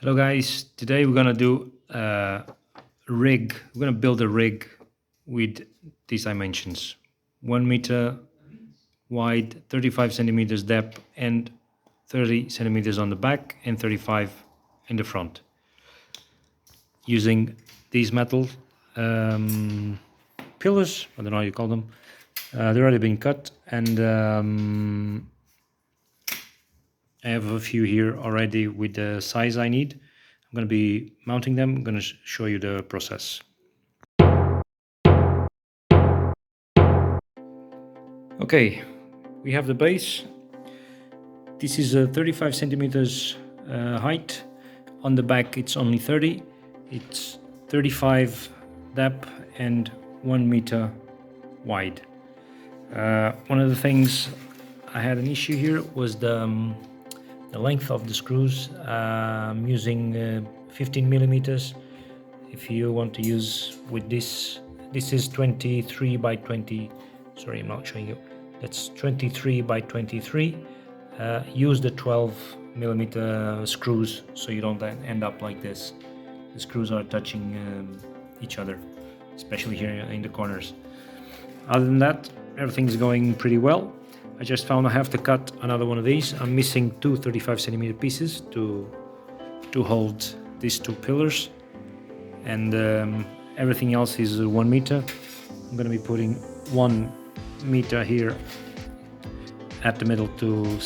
Hello guys, today we're gonna do a rig. We're gonna build a rig with these dimensions. 1 meter wide, 35 centimeters depth and 30 centimeters on the back and 35 in the front. Using these metal pillars, I don't know how you call them. They're already been cut and I have a few here already with the size I need. I'm going to be mounting them. I'm going to show you the process. Okay, we have the base. This is a 35 centimeters height. On the back it's only 30. It's 35 depth and 1 meter wide. One of the things I had an issue here was the length of the screws. I'm using 15 millimeters. If you want to use with this is 23 by 20. Sorry, I'm not showing you. That's 23 by 23. Use the 12 millimeter screws so you don't end up like this. The screws are touching each other, especially here in the corners. Other than that, everything's going pretty well. I just found I have to cut another one of these. I'm missing two 35 centimeter pieces to hold these two pillars, and everything else is 1 meter. I'm going to be putting 1 meter here at the middle to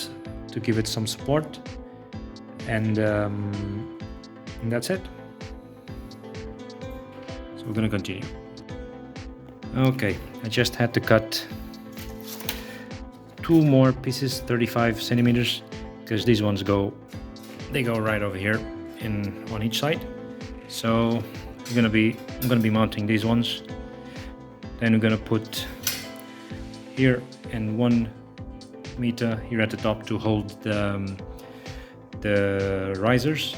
give it some support, and that's it. So we're going to continue. Okay, I just had to cut 2 more pieces, 35 centimeters, because these ones go right over here on each side. So I'm gonna be mounting these ones. Then we're gonna put here and 1 meter here at the top to hold the risers,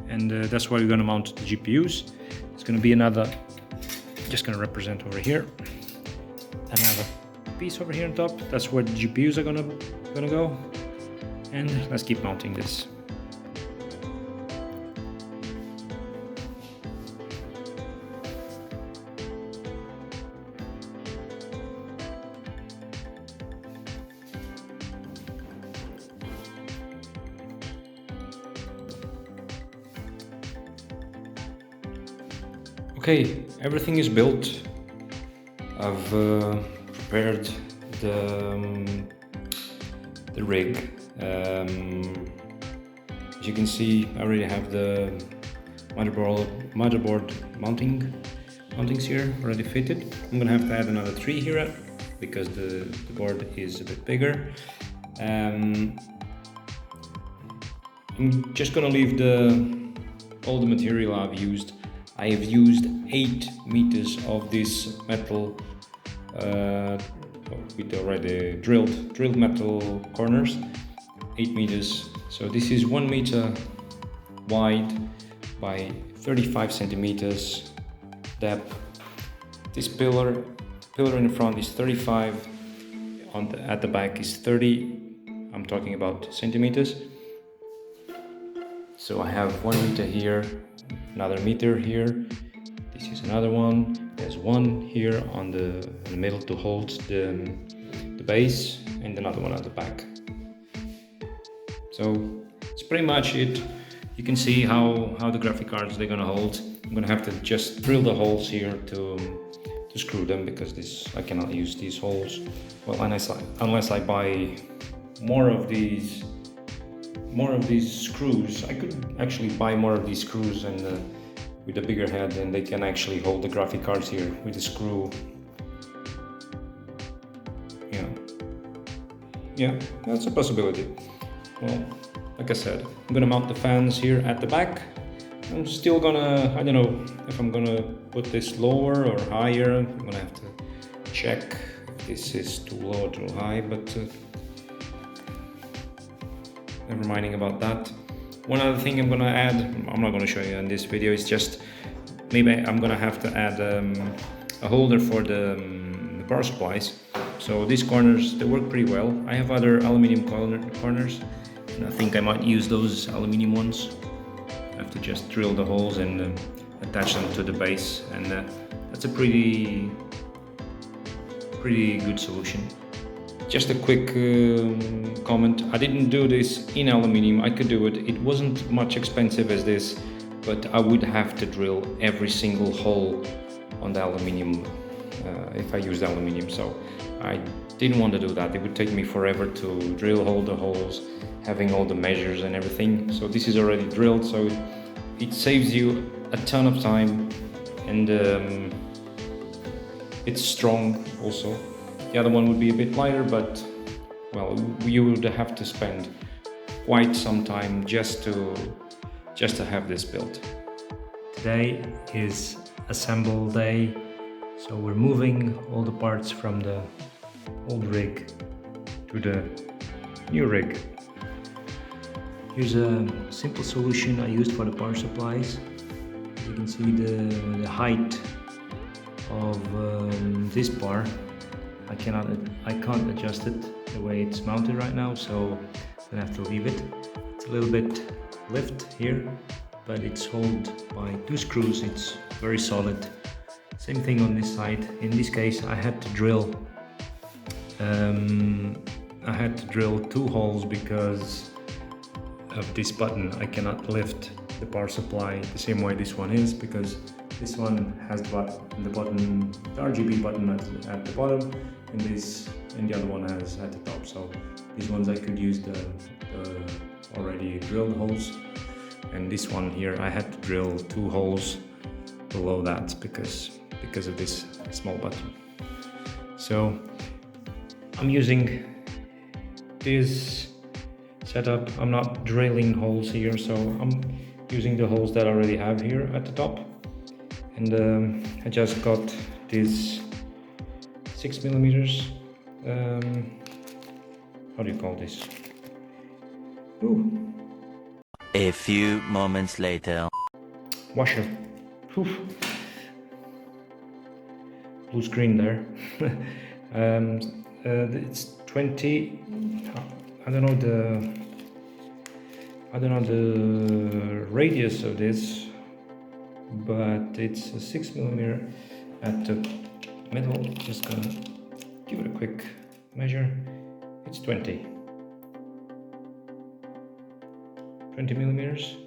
and that's where we're gonna mount the GPUs. It's gonna be another, just gonna represent over here, another piece over here on top. That's where the GPUs are gonna go, and let's keep mounting this. Okay, everything is built. I've prepared the rig. As you can see, I already have the motherboard mountings here already fitted. I'm gonna have to add another 3 here because the board is a bit bigger. I'm just gonna leave all the material I've used. I have used 8 meters of this metal with already drilled metal corners, 8 meters. So this is 1 meter wide by 35 centimeters depth. This pillar in the front is 35, at the back is 30. I'm talking about centimeters. So I have 1 meter here, another meter here. This is another one. There's one here on the middle to hold the base, and another one at the back. So it's pretty much it. You can see how the graphic cards they're gonna hold. I'm gonna have to just drill the holes here to screw them, because I cannot use these holes. Well, unless I buy more of these screws. I could actually buy more of these screws and with a bigger head, and they can actually hold the graphic cards here with the screw. Yeah, that's a possibility. Well, like I said, I'm gonna mount the fans here at the back. I'm still gonna, I don't know if I'm gonna put this lower or higher. I'm gonna have to check if this is too low or too high, but never minding about that. One other thing I'm gonna add, I'm not gonna show you in this video, is just maybe I'm gonna have to add a holder for the power supplies. So these corners, they work pretty well. I have other aluminum corners, and I think I might use those aluminum ones. have to just drill the holes and attach them to the base, and that's a pretty good solution. Just a quick comment, I didn't do this in aluminium. I could do it, it wasn't much expensive as this, but I would have to drill every single hole on the aluminium if I used aluminium, so I didn't want to do that. It would take me forever to drill all the holes, having all the measures and everything. So this is already drilled, so it saves you a ton of time, and it's strong also. The other one would be a bit lighter, but well, you would have to spend quite some time just to have this built. Today is assemble day, so we're moving all the parts from the old rig to the new rig. Here's a simple solution I used for the power supplies. You can see the height of this bar. I can't adjust it the way it's mounted right now, so I'm gonna have to leave it. It's a little bit lift here, but it's held by 2 screws. It's very solid. Same thing on this side. In this case, I had to drill 2 holes because of this button. I cannot lift the power supply the same way this one is, because this one has the RGB button at the bottom, and the other one has at the top. So these ones I could use the already drilled holes, and this one here I had to drill 2 holes below that because of this small button. So I'm using this setup. I'm not drilling holes here, so I'm using the holes that I already have here at the top, and I just got this 6mm how do you call this? Ooh. A few moments later. Washer. Oof. Blue screen there. It's 20. I don't know the radius of this, but it's a 6mm at the middle. Just gonna give it a quick measure. It's 20 millimeters.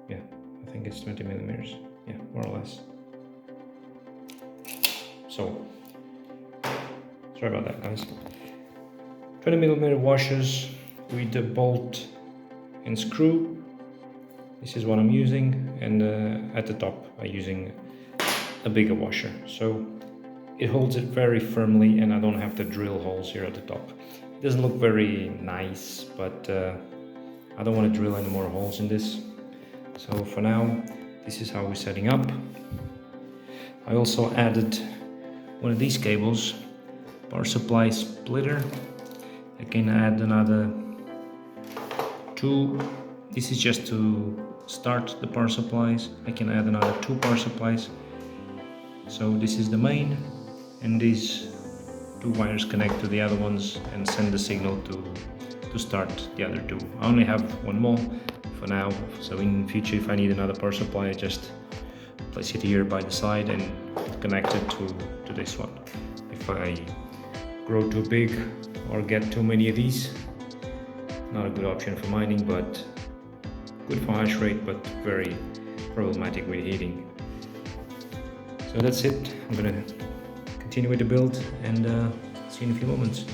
Yeah, I think it's 20 millimeters. Yeah, more or less. So, sorry about that, guys. 20mm washers with the bolt and screw. This is what I'm using, and at the top I'm using a bigger washer, so it holds it very firmly, and I don't have to drill holes here at the top. It doesn't look very nice, but I don't want to drill any more holes in this. So for now, this is how we're setting up. I also added one of these cables, power supply splitter. I can add another 2. This is just to start the power supplies. I can add another 2 power supplies. So this is the main, and these 2 wires connect to the other ones and send the signal to start the other 2. I only have 1 more for now, so in future if I need another power supply, I just place it here by the side and connect it to this one. If I grow too big or get too many of these, not a good option for mining, but good for hash rate, but very problematic with heating. So that's it. I'm gonna continue with the build and see you in a few moments.